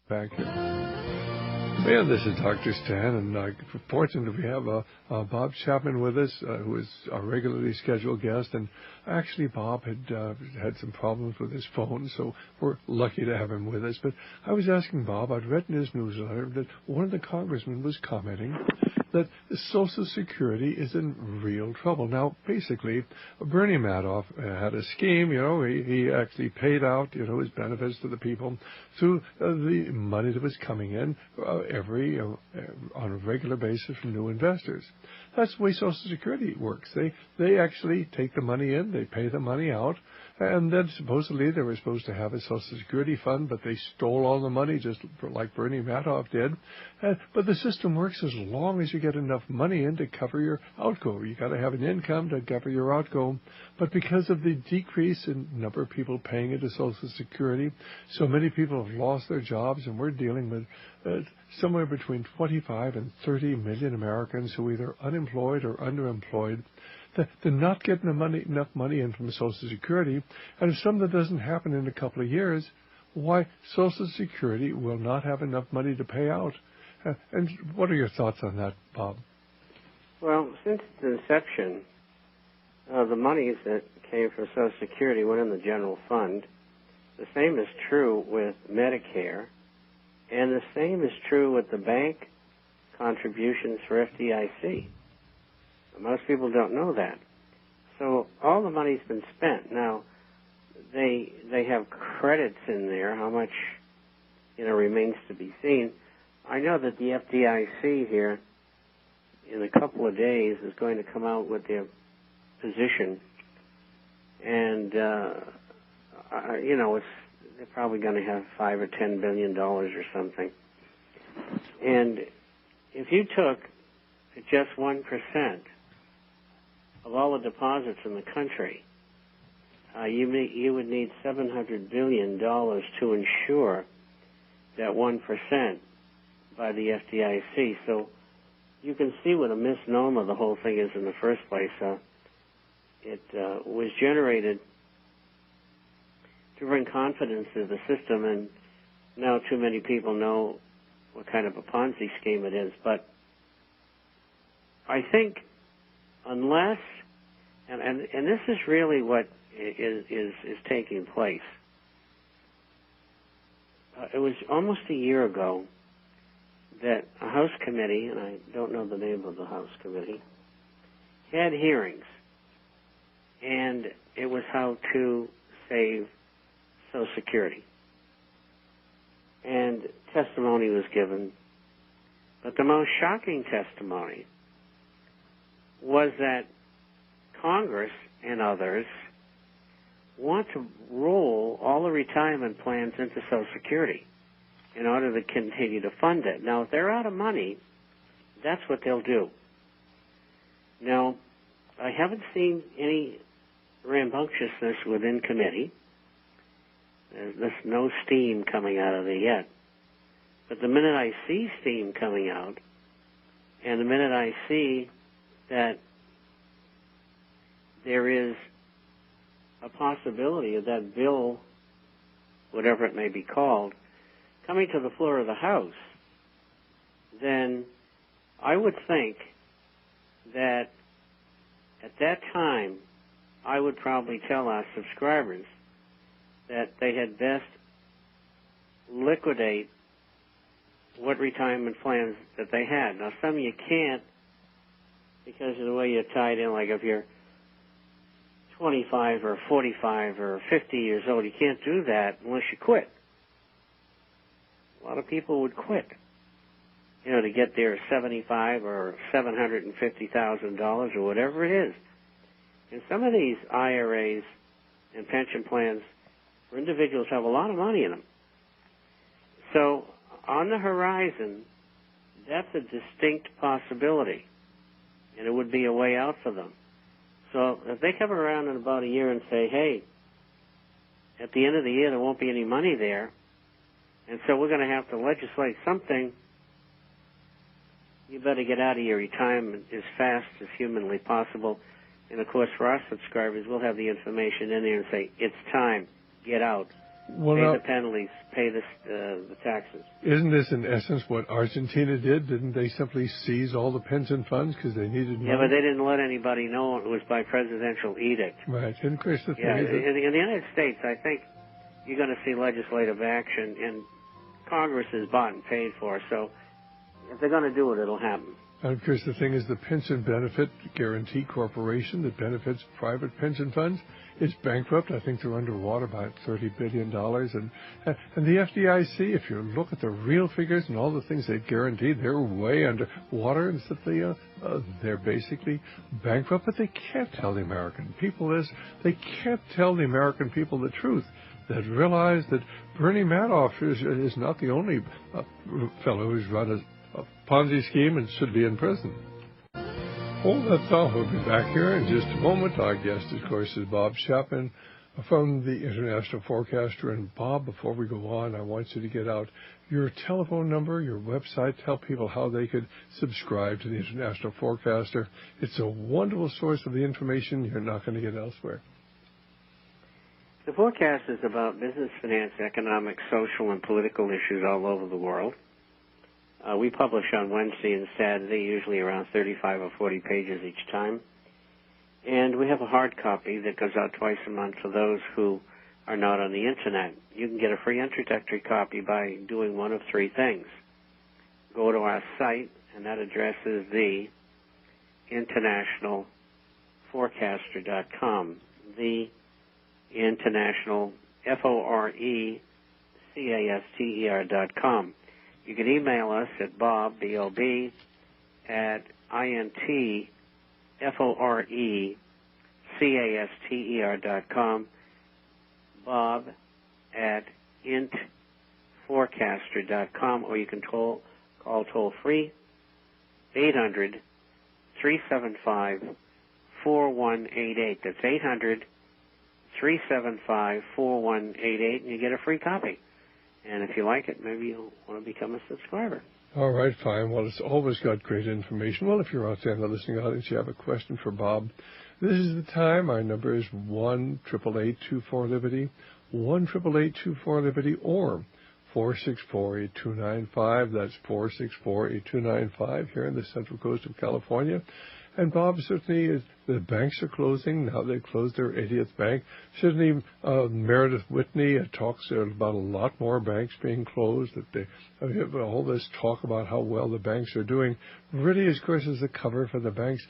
back here. Yeah, this is Dr. Stan, and fortunately we have Bob Chapman with us, who is a regularly scheduled guest. And actually, Bob had some problems with his phone, so we're lucky to have him with us. But I was asking Bob, I'd read in his newsletter that one of the congressmen was commenting that Social Security is in real trouble. Now, basically, Bernie Madoff had a scheme. He actually paid out, his benefits to the people through the money that was coming in on a regular basis from new investors. That's the way Social Security works. They actually take the money in, they pay the money out, and then supposedly they were supposed to have a Social Security fund, but they stole all the money just like Bernie Madoff did. But the system works as long as you get enough money in to cover your outgo. You got to have an income to cover your outgo. But because of the decrease in number of people paying into Social Security, so many people have lost their jobs, and we're dealing with somewhere between 25 and 30 million Americans who are either unemployed or underemployed. They're not getting enough money in from Social Security, and if something doesn't happen in a couple of years, why Social Security will not have enough money to pay out. And what are your thoughts on that, Bob? Well, since its inception, the monies that came from Social Security went in the general fund. The same is true with Medicare, and the same is true with the bank contributions for FDIC. Most people don't know that. So all the money's been spent. Now, they have credits in there. How much, remains to be seen. I know that the FDIC here in a couple of days is going to come out with their position. And, they're probably going to have $5 or $10 billion or something. And if you took just 1% of all the deposits in the country, you would need $700 billion to insure that 1% by the FDIC. So you can see what a misnomer the whole thing is in the first place. It was generated to bring confidence to the system, and now too many people know what kind of a Ponzi scheme it is. But I think unless, and this is really what is taking place. It was almost a year ago that a House committee, and I don't know the name of the House committee, had hearings, and it was how to save Social Security. And testimony was given, but the most shocking testimony was that Congress and others want to roll all the retirement plans into Social Security in order to continue to fund it. Now, if they're out of money, that's what they'll do. Now, I haven't seen any rambunctiousness within committee. There's no steam coming out of it yet. But the minute I see steam coming out, and the minute I see that there is a possibility of that bill, whatever it may be called, coming to the floor of the House, then I would think that at that time I would probably tell our subscribers that they had best liquidate what retirement plans that they had. Now, some you can't because of the way you're tied in. Like if you're 25 or 45 or 50 years old, you can't do that unless you quit. A lot of people would quit, to get their $75 or $750,000 or whatever it is. And some of these IRAs and pension plans for individuals have a lot of money in them. So on the horizon, that's a distinct possibility, and it would be a way out for them. So if they come around in about a year and say, hey, at the end of the year there won't be any money there, and so we're going to have to legislate something, you better get out of your retirement as fast as humanly possible. And, of course, for our subscribers, we'll have the information in there and say, it's time, get out. Well, pay the penalties, pay the taxes. Isn't this in essence what Argentina did? Didn't they simply seize all the pension funds because they needed money? Yeah, but they didn't let anybody know it was by presidential edict. Right. And of course, the thing is in the United States, I think you're going to see legislative action, and Congress is bought and paid for, so if they're going to do it, it'll happen. And of course, the thing is the pension benefit guarantee corporation that benefits private pension funds is bankrupt. I think they're underwater by $30 billion. And the FDIC, if you look at the real figures and all the things they guaranteed, they're way underwater. And so they're basically bankrupt. But they can't tell the American people this. They can't tell the American people the truth. That realize that Bernie Madoff is not the only fellow who's run a Ponzi scheme and should be in prison. Well, that's all. We'll be back here in just a moment. Our guest, of course, is Bob Chapman from the International Forecaster. And Bob, before we go on, I want you to get out your telephone number, your website, tell people how they could subscribe to the International Forecaster. It's a wonderful source of the information you're not going to get elsewhere. The forecast is about business, finance, economic, social, and political issues all over the world. We publish on Wednesday and Saturday, usually around 35 or 40 pages each time. And we have a hard copy that goes out twice a month for those who are not on the Internet. You can get a free introductory copy by doing one of three things. Go to our site, and that address is the internationalforecaster.com. The International, FORECASTER.com. You can email us at Bob, B-O-B, at INTFORECASTER.com, Bob at intforecaster.com, or you can call toll-free 800-375-4188. That's 800-375-4188, and you get a free copy. And if you like it, maybe you'll want to become a subscriber. All right, fine. Well, it's always got great information. Well, if you're out there in the listening audience, you have a question for Bob, this is the time. Our number is 1-888-24-LIBERTY, 1-888-24-LIBERTY, or 464-8295. That's 464-8295 here in the Central Coast of California. And Bob, certainly the banks are closing. Now they've closed their 80th bank. Certainly Meredith Whitney talks about a lot more banks being closed. That all this talk about how well the banks are doing really, of course, is the cover for the banks.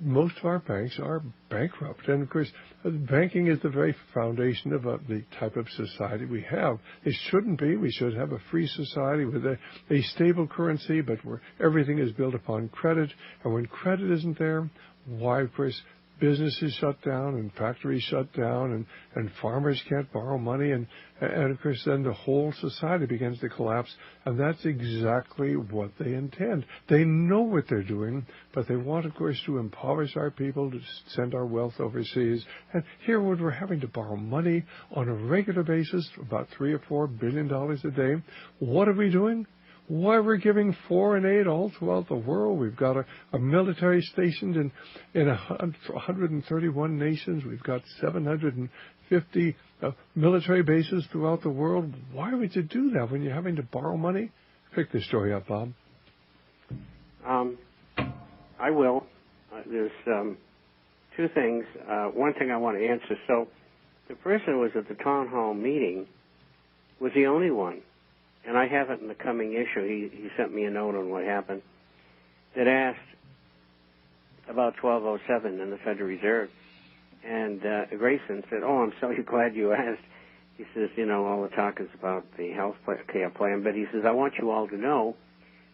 Most of our banks are bankrupt. And, of course, banking is the very foundation of the type of society we have. It shouldn't be. We should have a free society with a stable currency, but where everything is built upon credit. And when credit isn't there, why, of course, businesses shut down and factories shut down and farmers can't borrow money. And, of course, then the whole society begins to collapse. And that's exactly what they intend. They know what they're doing, but they want, of course, to impoverish our people, to send our wealth overseas. And here we're having to borrow money on a regular basis, about $3 or $4 billion a day. What are we doing? Why, we're giving 4 and 8 all throughout the world. We've got a military stationed in 131 nations. We've got 750 military bases throughout the world. Why would you do that when you're having to borrow money? Pick this story up, Bob. I will. There's two things. One thing I want to answer. So the person who was at the town hall meeting was the only one. And I have it in the coming issue. He sent me a note on what happened that asked about 1207 in the Federal Reserve. And Grayson said, "Oh, I'm so glad you asked." He says, all the talk is about the health care plan, but he says, "I want you all to know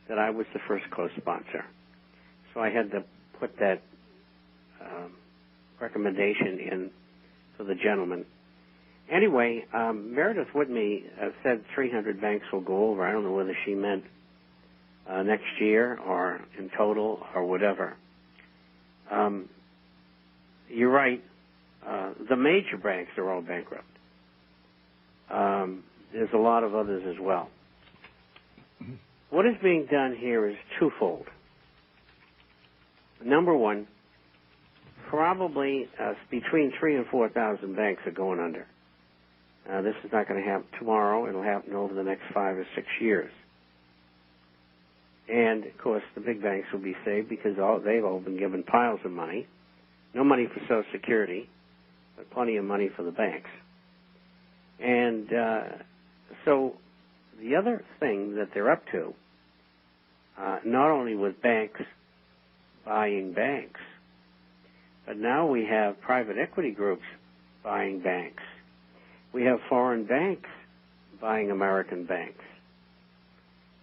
that I was the first co-sponsor." So I had to put that recommendation in for the gentleman. Anyway, Meredith Whitney said 300 banks will go over. I don't know whether she meant next year or in total or whatever. You're right. The major banks are all bankrupt. There's a lot of others as well. What is being done here is twofold. Number one, probably between 3,000 and 4,000 banks are going under. This is not going to happen tomorrow. It'll happen over the next 5 or 6 years. And, of course, the big banks will be saved because they've all been given piles of money. No money for Social Security, but plenty of money for the banks. And so the other thing that they're up to, not only with banks buying banks, but now we have private equity groups buying banks. We have foreign banks buying American banks.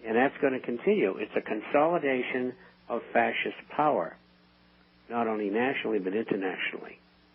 And that's going to continue. It's a consolidation of fascist power, not only nationally but internationally.